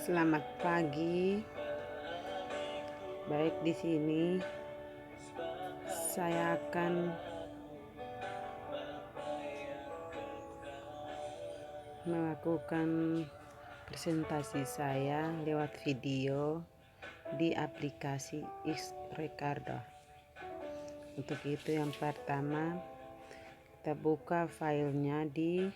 Selamat pagi. Baik, di sini saya akan melakukan presentasi saya lewat video di aplikasi X-Recorder. Untuk itu, yang pertama kita buka filenya di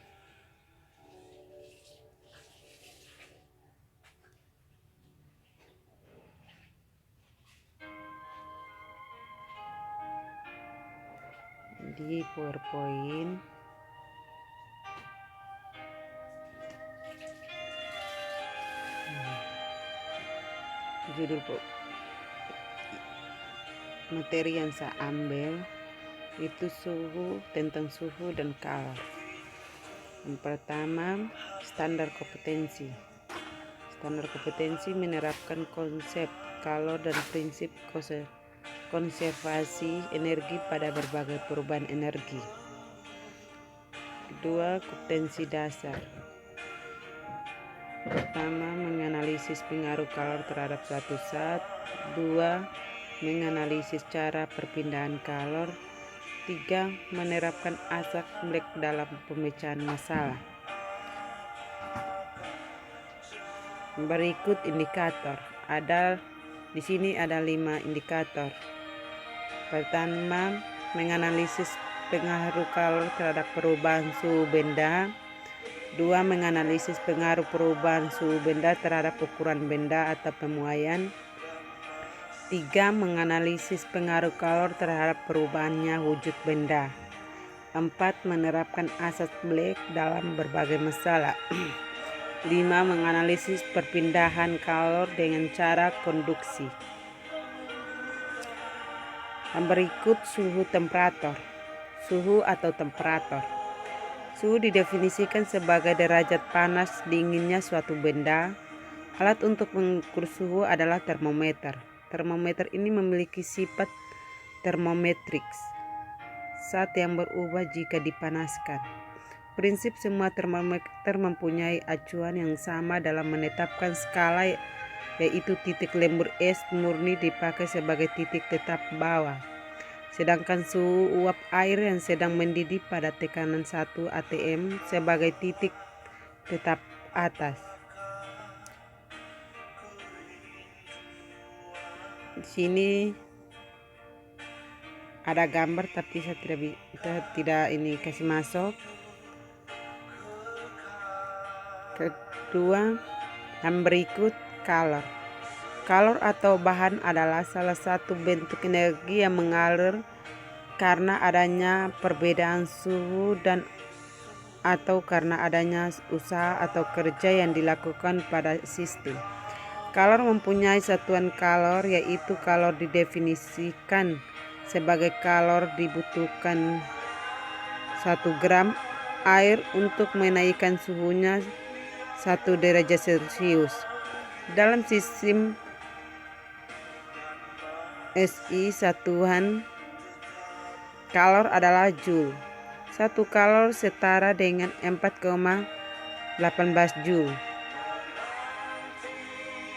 PowerPoint. Judul materi yang saya ambil itu tentang suhu dan kalor. Yang pertama, standar kompetensi. Standar kompetensi menerapkan konsep kalor dan prinsip konservasi energi pada berbagai perubahan energi. Kedua, kompetensi dasar. Pertama, menganalisis pengaruh kalor terhadap suatu zat. Dua, menganalisis cara perpindahan kalor. Tiga, menerapkan asas Black dalam pemecahan masalah. Berikut indikator. Di sini ada 5 indikator. Pertama, menganalisis pengaruh kalor terhadap perubahan suhu benda. Dua, menganalisis pengaruh perubahan suhu benda terhadap ukuran benda atau pemuaian. Tiga, menganalisis pengaruh kalor terhadap perubahannya wujud benda. Empat, menerapkan asas Black dalam berbagai masalah. 5. Menganalisis perpindahan kalor dengan cara konduksi. Berikut suhu temperatur. Suhu atau temperatur. Suhu didefinisikan sebagai derajat panas dinginnya suatu benda. Alat untuk mengukur suhu adalah termometer. Termometer ini memiliki sifat termometriks, zat yang berubah jika dipanaskan. Prinsip semua termometer mempunyai acuan yang sama dalam menetapkan skala, yaitu titik lembur es murni dipakai sebagai titik tetap bawah, sedangkan suhu uap air yang sedang mendidih pada tekanan 1 atm sebagai titik tetap atas. Di sini ada gambar tapi saya tidak ini kasih masuk. Kedua, yang berikut kalor. Kalor atau bahan adalah salah satu bentuk energi yang mengalir karena adanya perbedaan suhu dan atau karena adanya usaha atau kerja yang dilakukan pada sistem. Kalor mempunyai satuan kalor, yaitu kalor didefinisikan sebagai kalor dibutuhkan 1 gram air untuk menaikkan suhunya 1 derajat Celcius. Dalam sistem SI, satuan kalor adalah Joule. 1 kalor setara dengan 4,18 Joule.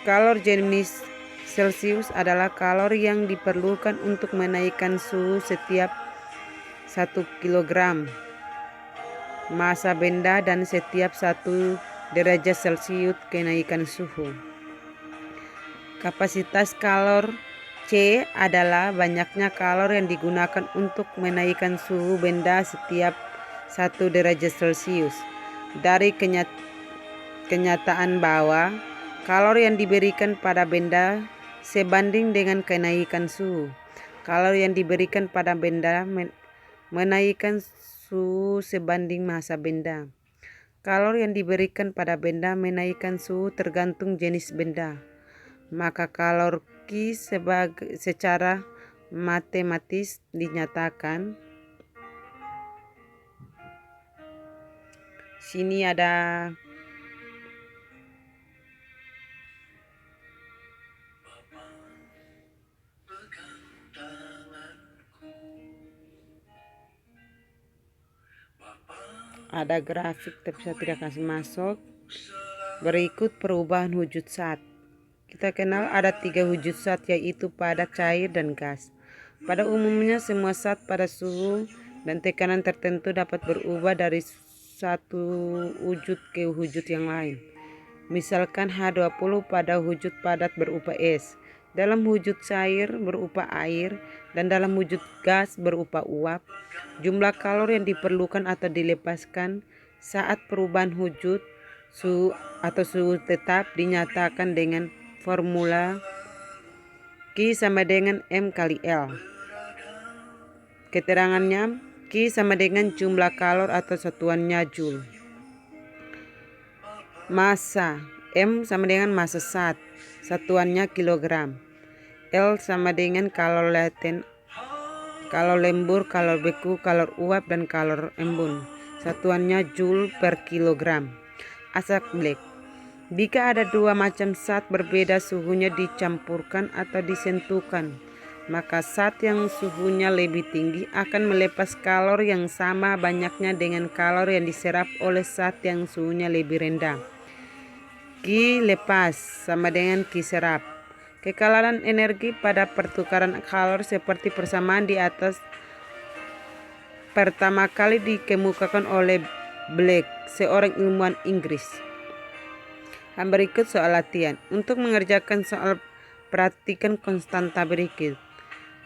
Kalor jenis Celcius adalah kalor yang diperlukan untuk menaikkan suhu setiap 1 kg massa benda dan setiap 1 derajat Celcius kenaikan suhu. Kapasitas kalor C adalah banyaknya kalor yang digunakan untuk menaikkan suhu benda setiap 1 derajat Celcius. Dari kenyataan bahwa kalor yang diberikan pada benda sebanding dengan kenaikan suhu. Kalor yang diberikan pada benda menaikkan suhu sebanding massa benda. Kalor yang diberikan pada benda menaikkan suhu tergantung jenis benda. Maka kalor Q secara matematis dinyatakan. Sini ada grafik tapi saya tidak kasih masuk. Berikut perubahan wujud zat. Kita kenal ada 3 wujud zat, yaitu padat, cair, dan gas. Pada umumnya semua zat pada suhu dan tekanan tertentu dapat berubah dari satu wujud ke wujud yang lain. Misalkan H20 pada wujud padat berupa es, dalam wujud cair berupa air, dan dalam wujud gas berupa uap. Jumlah kalori yang diperlukan atau dilepaskan saat perubahan wujud suhu atau suhu tetap dinyatakan dengan formula Q sama dengan M kali L. Keterangannya, Q sama dengan jumlah kalori atau satuannya Joule. Massa, M sama dengan massa zat, satuannya kilogram. L sama dengan kalori laten, kalori lembur, kalori beku, kalori uap, dan kalori embun, satuannya Joule per kilogram. Asap Black. Jika ada 2 macam zat berbeda suhunya dicampurkan atau disentuhkan, maka zat yang suhunya lebih tinggi akan melepas kalori yang sama banyaknya dengan kalori yang diserap oleh zat yang suhunya lebih rendah. Q lepas sama dengan Q serap. Kekalaran energi pada pertukaran kalori seperti persamaan di atas pertama kali dikemukakan oleh Black, seorang ilmuwan Inggris. Berikut soal latihan. Untuk mengerjakan soal, perhatikan konstanta berikut.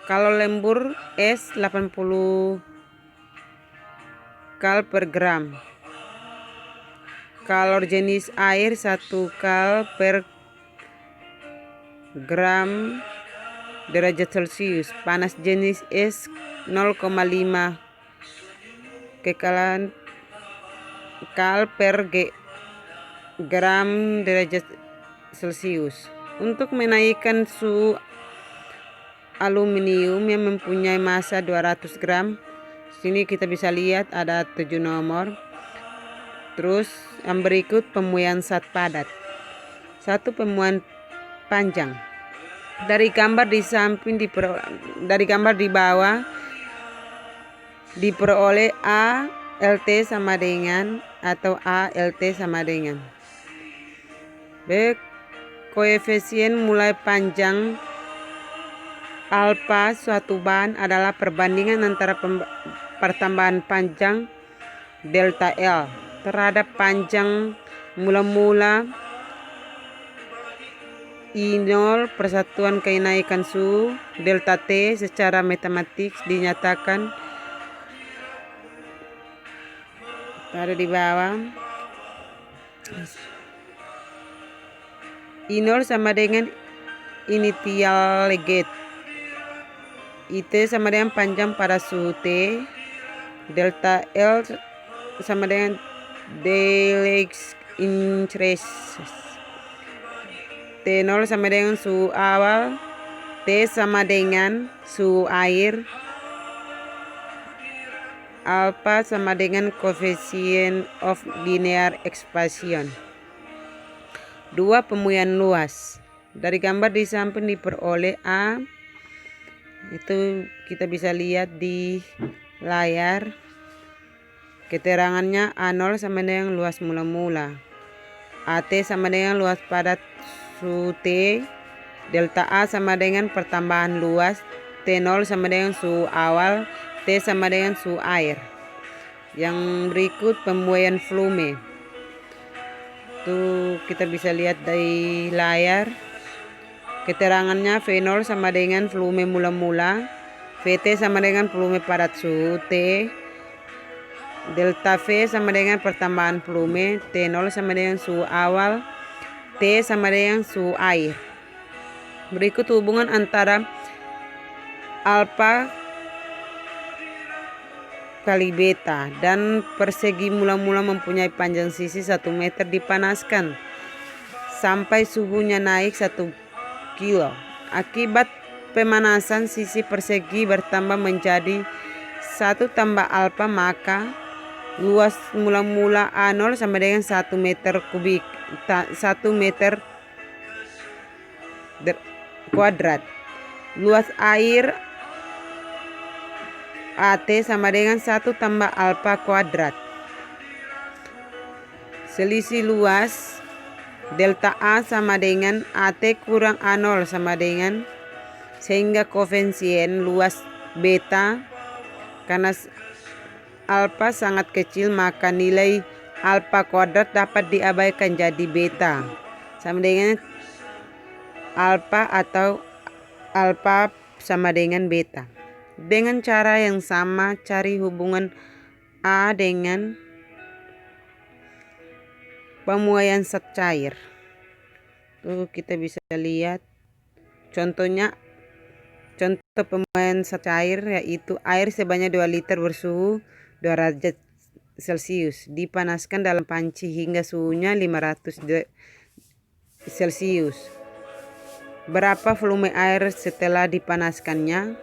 Kalau lembur es 80 kal per gram. Kalor jenis air 1 kal per gram derajat Celcius. Panas jenis es 0,5 kekalaran kal per gram derajat Celcius. Untuk menaikkan suhu aluminium yang mempunyai massa 200 gram, sini kita bisa lihat ada 7 nomor. Terus yang berikut pemuaian zat padat. 1. Pemuaian panjang. Dari gambar di samping dari gambar di bawah diperoleh A LT sama dengan atau A LT sama dengan B. Koefisien mulai panjang alfa suatu bahan adalah perbandingan antara pertambahan panjang delta L terhadap panjang mula-mula I0 persatuan kenaikan suhu delta T secara matematik dinyatakan ada di bawah. I0 sama dengan initial gate, IT sama dengan panjang pada suhu T, delta L sama dengan delta increase, T0 sama dengan suhu awal, T sama dengan suhu air, alpha sama dengan coefficient of linear expansion. 2. Pemuaian luas. Dari gambar di samping diperoleh A, itu kita bisa lihat di layar. Keterangannya A0 sama dengan luas mula-mula, AT sama dengan luas padat suhu T, delta A sama dengan pertambahan luas, T0 sama dengan suhu awal, T sama dengan suhu air. Yang berikut pemuaian volume. Tuh kita bisa lihat dari layar. Keterangannya V0 sama dengan volume mula-mula, VT sama dengan volume padat suhu T, delta V sama dengan pertambahan volume, T0 sama dengan suhu awal, T sama dengan suhu air. Berikut hubungan antara alfa kali beta dan persegi mula-mula mempunyai panjang sisi 1 meter dipanaskan sampai suhunya naik 1 kilo. Akibat pemanasan sisi persegi bertambah menjadi 1 tambah alfa, maka luas mula-mula A0 sama dengan 1 meter kubik, 1 meter kuadrat. Luas air AT sama dengan 1 tambah alfa kuadrat. Selisih luas delta A sama dengan AT kurang A0 sama dengan, sehingga koefisien luas beta karena alfa sangat kecil maka nilai alfa kuadrat dapat diabaikan, jadi beta sama dengan alfa atau alfa sama dengan beta. Dengan cara yang sama cari hubungan A dengan pemuaian zat cair. Tuh kita bisa lihat contohnya. Contoh pemuaian zat cair yaitu air sebanyak 2 liter bersuhu 2 derajat Celcius dipanaskan dalam panci hingga suhunya 500 Celcius. Berapa volume air setelah dipanaskannya?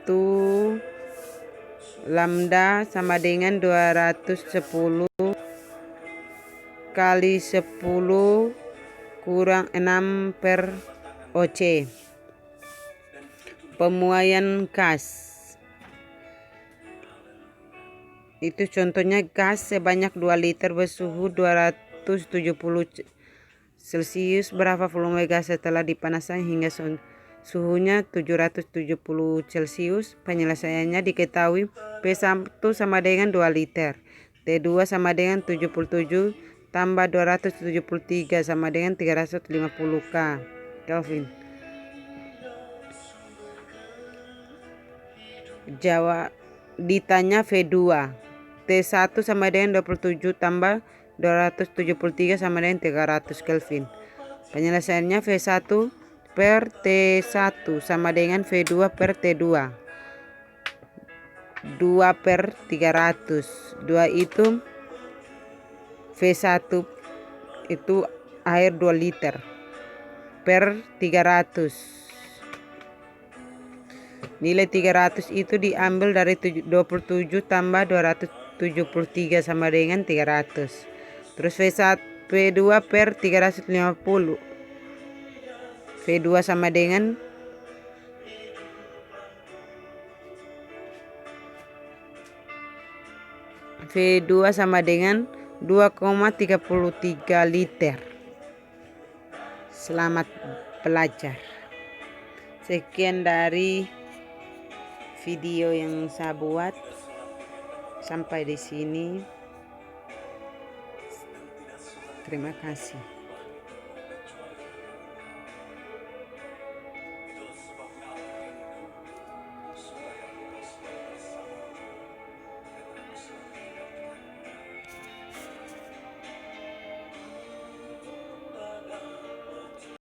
Tuh lambda sama dengan 210 kali 10 kurang 6 per OC. Pemuaian gas itu contohnya gas sebanyak 2 liter bersuhu 270 Celcius. Berapa volume gas setelah dipanaskan hingga suhunya 770 Celcius? Penyelesaiannya diketahui P1 sama dengan 2 liter, T2 sama dengan 77 tambah 273 sama dengan 350 Kelvin. Jawab ditanya V2. T1 sama dengan 27 tambah 273 sama dengan 300 Kelvin. Penyelesaiannya V1 per T1 sama dengan V2 per T2. 2 per 300. 2 itu V1 itu air 2 liter per 300. Nilai 300 itu diambil dari 27 tambah 273 sama dengan 300. Terus V2 per 350. V2 sama dengan V2 sama dengan 2,33 liter. Selamat belajar. Sekian dari video yang saya buat. Sampai di sini. Terima kasih.